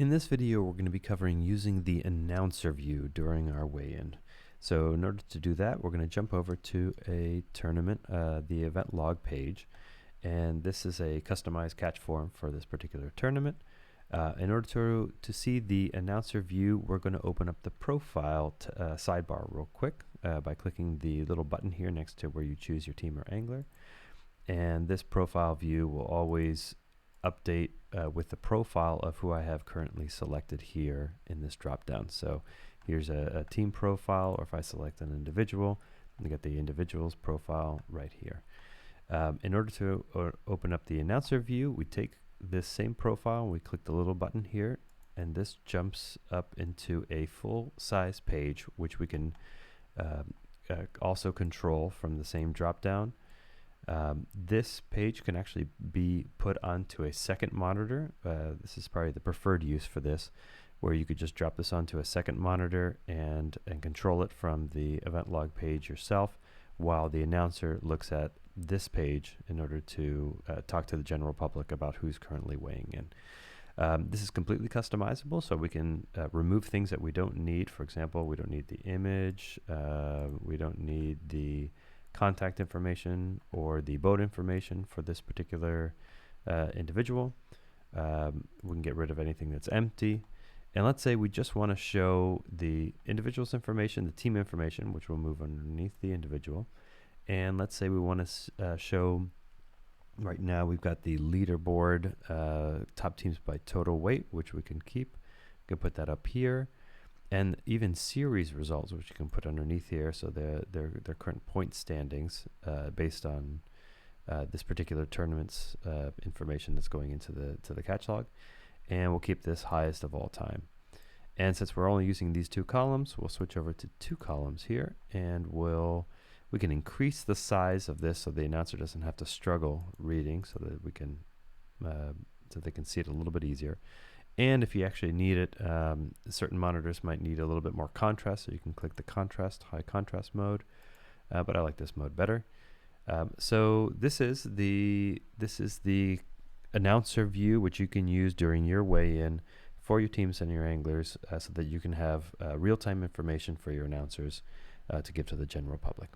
In this video, we're going to be covering using the announcer view during our weigh-in. So in order to do that, we're going to jump over to a tournament, the event log page, and this is a customized catch form for this particular tournament. In order to see the announcer view, we're going to open up the profile sidebar real quick by clicking the little button here next to where you choose your team or angler. And this profile view will always update with the profile of who I have currently selected here in this drop down. So here's a team profile, or if I select an individual, I get the individual's profile right here. In order to open up the announcer view, we take this same profile, we click the little button here, and this jumps up into a full size page, which we can also control from the same drop down. This page can actually be put onto a second monitor. This is probably the preferred use for this, where you could just drop this onto a second monitor and control it from the event log page yourself, while the announcer looks at this page in order to talk to the general public about who's currently weighing in. This is completely customizable, so we can remove things that we don't need. For example, we don't need the image, we don't need the contact information or the boat information for this particular individual. We can get rid of anything that's empty. And let's say we just want to show the individual's information, the team information, which will move underneath the individual. And let's say we want to show, right now we've got the leaderboard, top teams by total weight, which we can keep. We can put that up here. And even series results, which you can put underneath here, so their current point standings based on this particular tournament's information that's going into the catch log. And we'll keep this highest of all time. And since we're only using these two columns, we'll switch over to two columns here, and we can increase the size of this so the announcer doesn't have to struggle reading, so that we can so they can see it a little bit easier. And if you actually need it, certain monitors might need a little bit more contrast, so you can click the high contrast mode, but I like this mode better. So this is the announcer view, which you can use during your weigh-in for your teams and your anglers, so that you can have real-time information for your announcers to give to the general public.